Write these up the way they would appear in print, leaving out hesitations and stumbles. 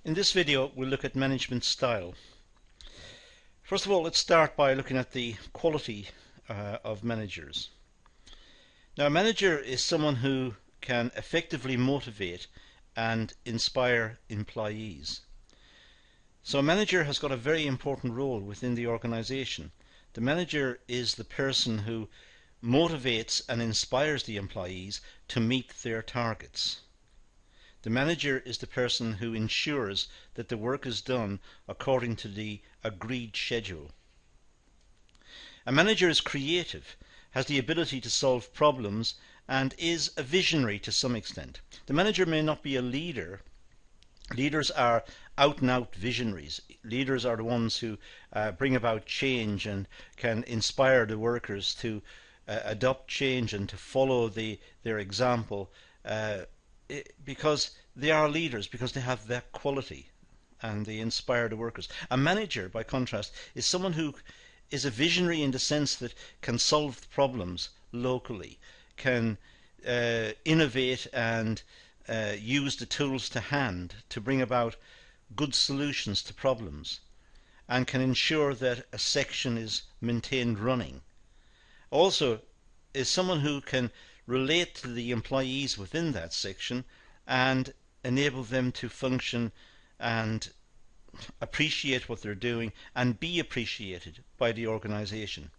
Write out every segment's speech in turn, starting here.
In this video we'll look at management style. First of all, let's start by looking at the quality of managers. Now, a manager is someone who can effectively motivate and inspire employees. So a manager has got a very important role within the organization. The manager is the person who motivates and inspires the employees to meet their targets. The manager is the person who ensures that the work is done according to the agreed schedule. A manager is creative, has the ability to solve problems, and is a visionary to some extent. The manager may not be a leader. Leaders are out-and-out visionaries. Leaders are the ones who bring about change and can inspire the workers to adopt change and to follow their example because they are leaders, because they have that quality and they inspire the workers. A manager, by contrast, is someone who is a visionary in the sense that can solve problems locally, can innovate and use the tools to hand to bring about good solutions to problems, and can ensure that a section is maintained running. Also is someone who can relate to the employees within that section and enable them to function and appreciate what they're doing and be appreciated by the organization.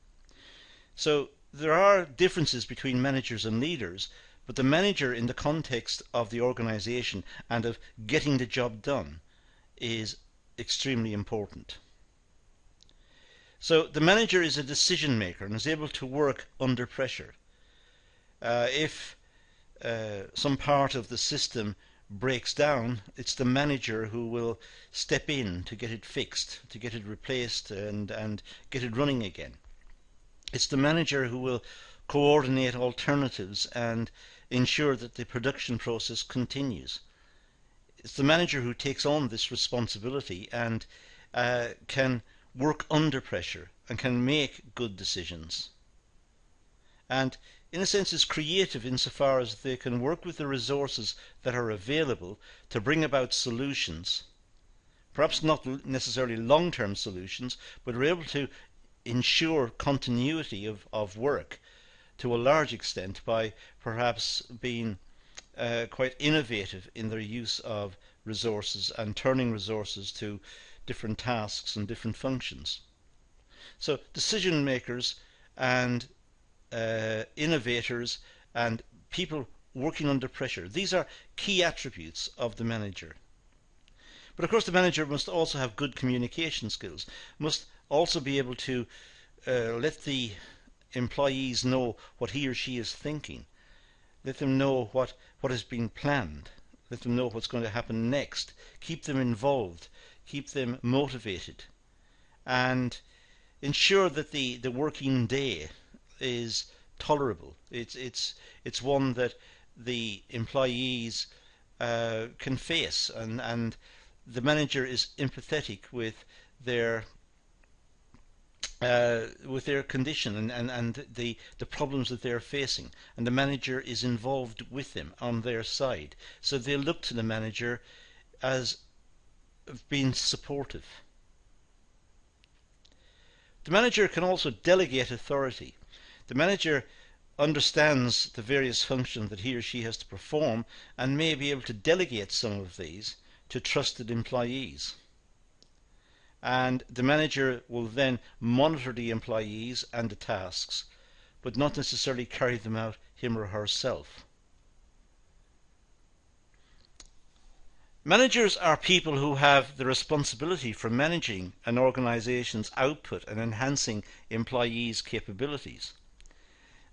So there are differences between managers and leaders, but the manager in the context of the organization and of getting the job done is extremely important. So the manager is a decision maker and is able to work under pressure. If some part of the system breaks down, it's the manager who will step in to get it fixed, to get it replaced and get it running again. It's the manager who will coordinate alternatives and ensure that the production process continues. It's the manager who takes on this responsibility and can work under pressure and can make good decisions. And in a sense is creative insofar as they can work with the resources that are available to bring about solutions, perhaps not necessarily long-term solutions, but are able to ensure continuity of work to a large extent by perhaps being quite innovative in their use of resources and turning resources to different tasks and different functions. So decision makers and innovators and people working under pressure, these are key attributes of the manager. But of course the manager must also have good communication skills, must also be able to let the employees know what he or she is thinking, let them know what has been planned, let them know what's going to happen next, keep them involved, keep them motivated, and ensure that the working day is tolerable. It's one that the employees can face, and the manager is empathetic with their condition and the problems that they're facing, and the manager is involved with them on their side. So they look to the manager as being supportive. The manager can also delegate authority. The manager understands the various functions that he or she has to perform and may be able to delegate some of these to trusted employees. And the manager will then monitor the employees and the tasks, but not necessarily carry them out him or herself. Managers are people who have the responsibility for managing an organization's output and enhancing employees' capabilities.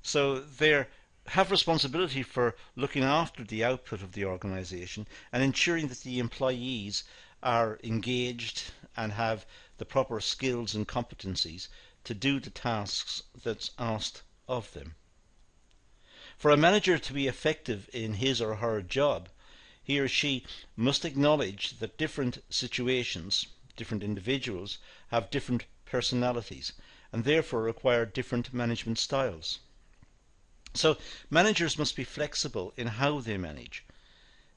So they have responsibility for looking after the output of the organization and ensuring that the employees are engaged and have the proper skills and competencies to do the tasks that's asked of them. For a manager to be effective in his or her job, he or she must acknowledge that different situations, different individuals, have different personalities and therefore require different management styles. So managers must be flexible in how they manage.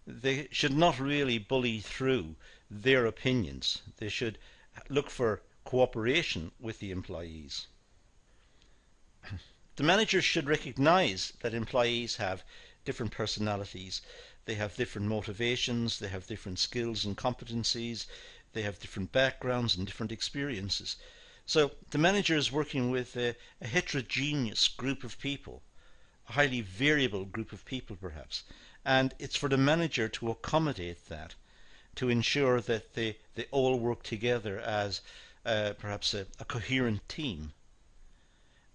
they should not really bully through their opinions. They should look for cooperation with the employees. The managers should recognize that employees have different personalities, they have different motivations, they have different skills and competencies, they have different backgrounds and different experiences. So the manager is working with a heterogeneous group of people, a highly variable group of people perhaps, and it's for the manager to accommodate that, to ensure that they all work together as perhaps a coherent team,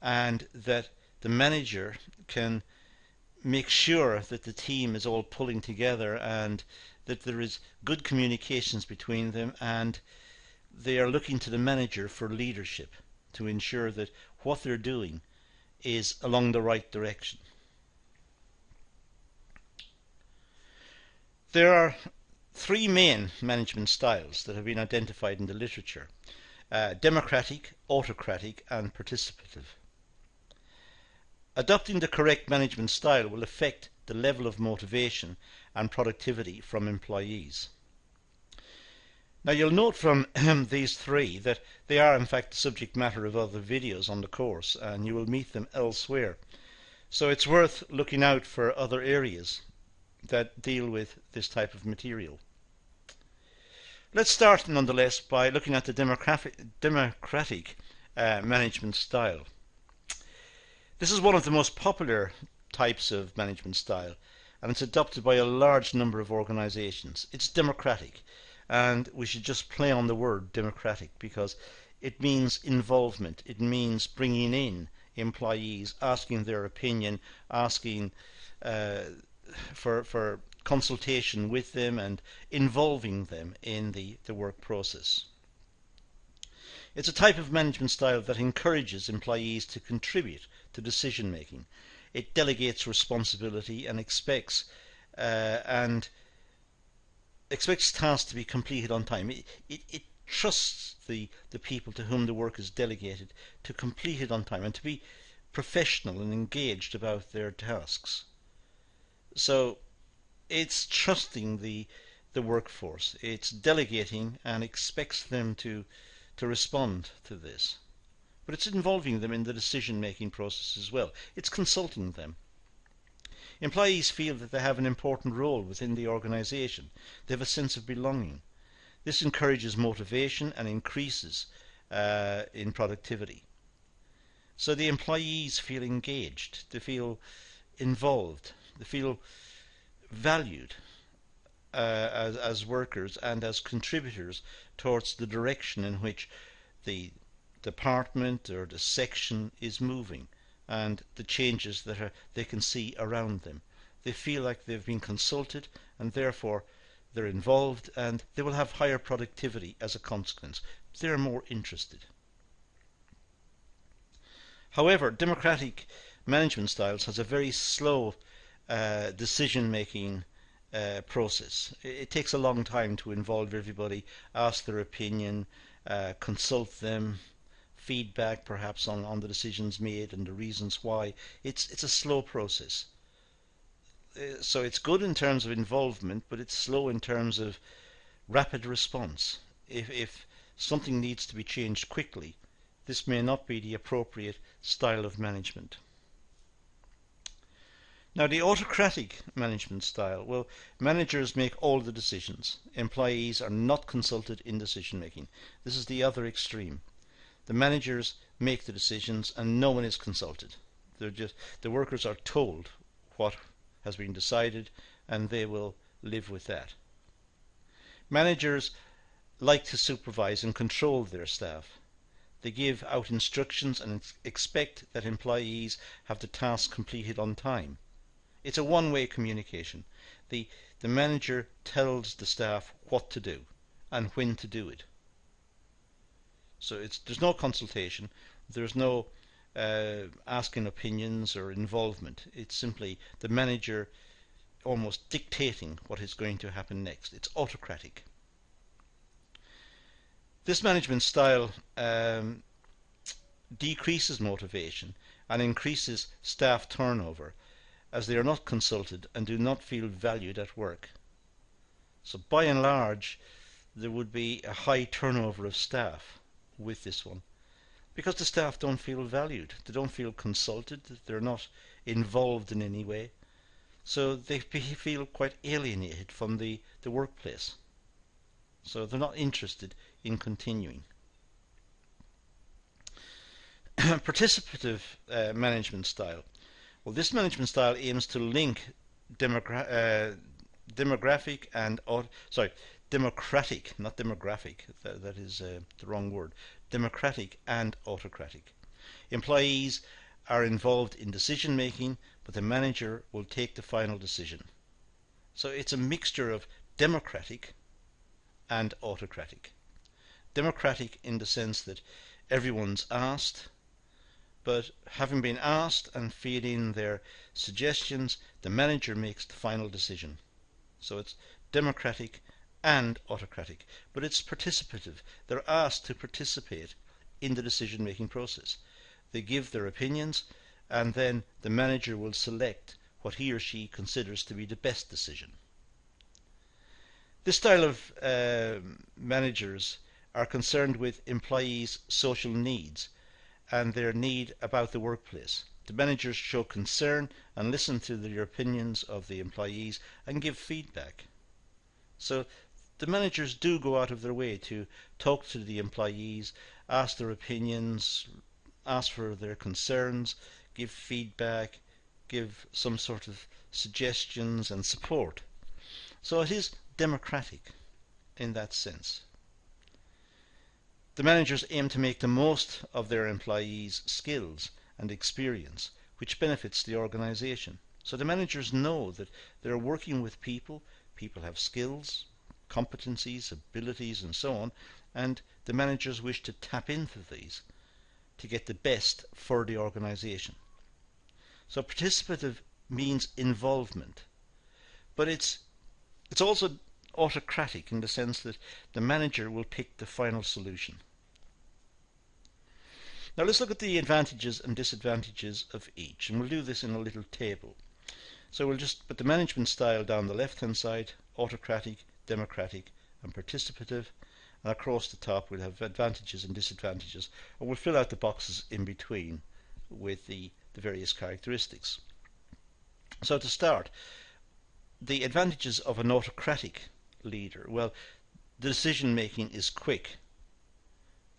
and that the manager can make sure that the team is all pulling together and that there is good communications between them, and they are looking to the manager for leadership to ensure that what they're doing is along the right direction. There are three main management styles that have been identified in the literature: democratic, autocratic, and participative. Adopting the correct management style will affect the level of motivation and productivity from employees. Now you'll note from these three that they are in fact the subject matter of other videos on the course, and you will meet them elsewhere. So it's worth looking out for other areas that deal with this type of material. Let's start nonetheless by looking at the democratic management style. This is one of the most popular types of management style, and it's adopted by a large number of organizations. It's democratic, and we should just play on the word democratic because it means involvement. It means bringing in employees, asking their opinion, asking for consultation with them and involving them in the work process. It's a type of management style that encourages employees to contribute to decision making. It delegates responsibility and expects tasks to be completed on time. It trusts the people to whom the work is delegated to complete it on time and to be professional and engaged about their tasks. So it's trusting the workforce. It's delegating and expects them to respond to this. But it's involving them in the decision-making process as well. It's consulting them. Employees feel that they have an important role within the organization. They have a sense of belonging. This encourages motivation and increases in productivity. So the employees feel engaged. They feel involved. They feel valued as workers and as contributors towards the direction in which the department or the section is moving and the changes that they can see around them. They feel like they've been consulted, and therefore they're involved, and they will have higher productivity as a consequence. They're more interested. However, democratic management styles has a very slow decision-making process. It takes a long time to involve everybody, ask their opinion, consult them, feedback perhaps on the decisions made and the reasons why. It's a slow process. So it's good in terms of involvement, but it's slow in terms of rapid response. If something needs to be changed quickly, this may not be the appropriate style of management. Now, the autocratic management style, well, managers make all the decisions. Employees are not consulted in decision making. This is the other extreme. The managers make the decisions and no one is consulted. The workers are told what has been decided and they will live with that. Managers like to supervise and control their staff. They give out instructions and expect that employees have the task completed on time. It's a one-way communication. The manager tells the staff what to do and when to do it. So there's no consultation, there's no asking opinions or involvement. It's simply the manager almost dictating what is going to happen next. It's autocratic. This management style decreases motivation and increases staff turnover, as they are not consulted and do not feel valued at work. So by and large, there would be a high turnover of staff with this one, because the staff don't feel valued, they don't feel consulted, they're not involved in any way, so they feel quite alienated from the workplace. So they're not interested in continuing. Participative management style. Well, this management style aims to link demographic and democratic, not demographic. That is the wrong word. Democratic and autocratic. Employees are involved in decision making, but the manager will take the final decision. So it's a mixture of democratic and autocratic. Democratic in the sense that everyone's asked, but having been asked and feed in their suggestions, the manager makes the final decision. So it's democratic and autocratic, but it's participative. They're asked to participate in the decision-making process. They give their opinions, and then the manager will select what he or she considers to be the best decision. This style of managers are concerned with employees' social needs and their need about the workplace. The managers show concern and listen to the opinions of the employees and give feedback. So the managers do go out of their way to talk to the employees, ask their opinions, ask for their concerns, give feedback, give some sort of suggestions and support. So it is democratic in that sense. The managers aim to make the most of their employees' skills and experience, which benefits the organization. So the managers know that they're working with people, people have skills, competencies, abilities and so on, and the managers wish to tap into these to get the best for the organization. So participative means involvement, but it's also autocratic in the sense that the manager will pick the final solution. Now let's look at the advantages and disadvantages of each, and we'll do this in a little table. So we'll just put the management style down the left hand side, autocratic, democratic and participative, and across the top we'll have advantages and disadvantages, and we'll fill out the boxes in between with the various characteristics. So to start, the advantages of an autocratic leader. Well, the decision making is quick,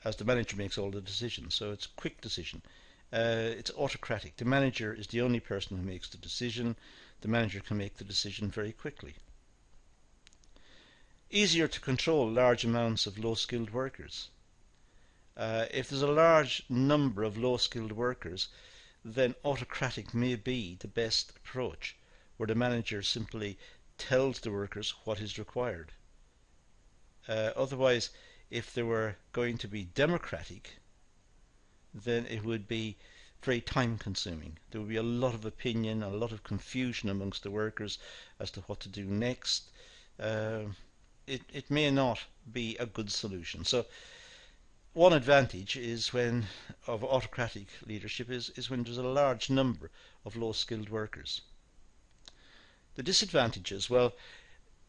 as the manager makes all the decisions, so it's quick decision. It's autocratic. The manager is the only person who makes the decision. The manager can make the decision very quickly. Easier to control large amounts of low-skilled workers. If there's a large number of low-skilled workers, then autocratic may be the best approach, where the manager simply tells the workers what is required. Otherwise, if they were going to be democratic, then it would be very time consuming. There would be a lot of opinion, a lot of confusion amongst the workers as to what to do next. It may not be a good solution. So one advantage is of autocratic leadership is when there's a large number of low-skilled workers. The disadvantages, well,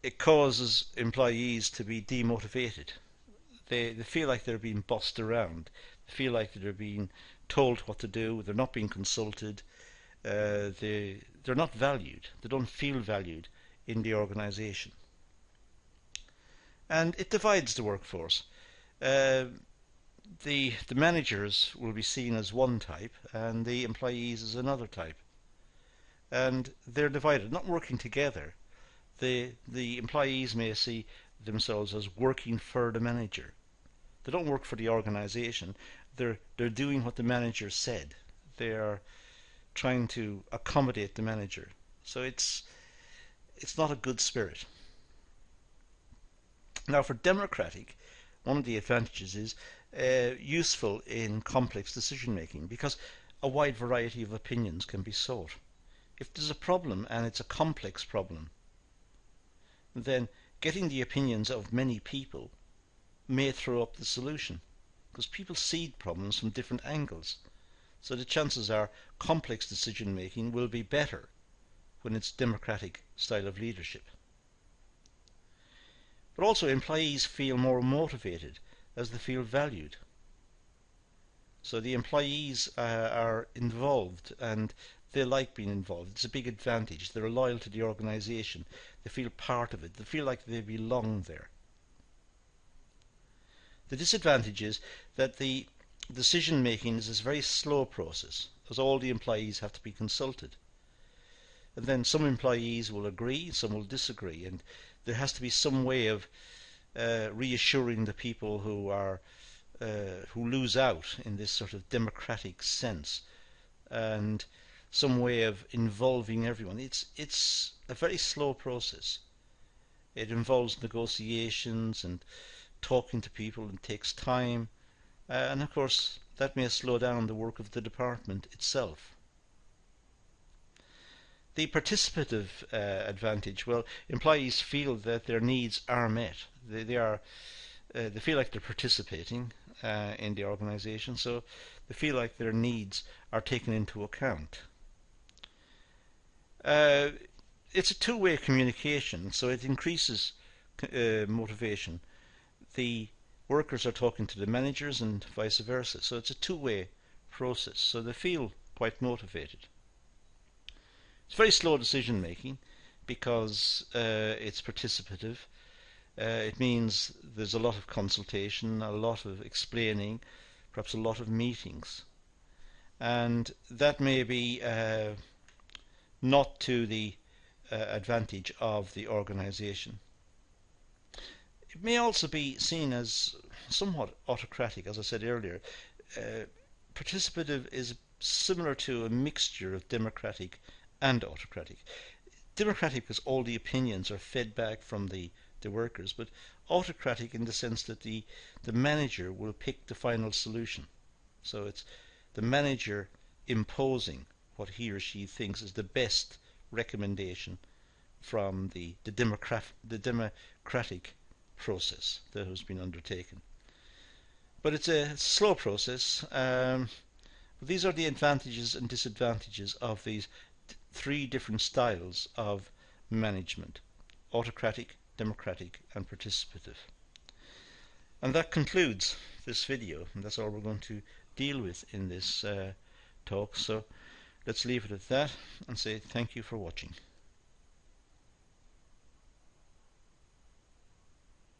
it causes employees to be demotivated. They feel like they're being bossed around. They feel like they're being told what to do. They're not being consulted. They're not valued. They don't feel valued in the organization. And it divides the workforce. The managers will be seen as one type and the employees as another type. And they're divided, not working together. The employees may see themselves as working for the manager. They don't work for the organization. They're doing what the manager said. They are trying to accommodate the manager. So it's not a good spirit. Now for democratic, one of the advantages is useful in complex decision making, because a wide variety of opinions can be sought. If there's a problem and it's a complex problem, then getting the opinions of many people may throw up the solution, because people see problems from different angles. So the chances are complex decision making will be better when it's democratic style of leadership. But also employees feel more motivated as they feel valued. So the employees are involved and they like being involved. It's a big advantage. They're loyal to the organisation. They feel part of it. They feel like they belong there. The disadvantage is that the decision making is a very slow process, as all the employees have to be consulted. And then some employees will agree, some will disagree, and there has to be some way of reassuring the people who lose out in this sort of democratic sense, and some way of involving everyone. It's a very slow process. It involves negotiations and talking to people and takes time, and of course that may slow down the work of the department itself. The participative advantage, well, employees feel that their needs are met. They feel like they're participating in the organisation, so they feel like their needs are taken into account. It's a two-way communication, so it increases motivation. The workers are talking to the managers and vice versa, so it's a two-way process, so they feel quite motivated. It's very slow decision making because it's participative. It means there's a lot of consultation, a lot of explaining, perhaps a lot of meetings, and that may be not to the advantage of the organisation. It may also be seen as somewhat autocratic, as I said earlier. Participative is similar to a mixture of democratic and autocratic. Democratic because all the opinions are fed back from the workers, but autocratic in the sense that the manager will pick the final solution. So it's the manager imposing what he or she thinks is the best recommendation from the democratic process that has been undertaken. But it's a slow process. These are the advantages and disadvantages of these three different styles of management: autocratic, democratic and participative. And that concludes this video, and that's all we're going to deal with in this talk. So let's leave it at that and say thank you for watching.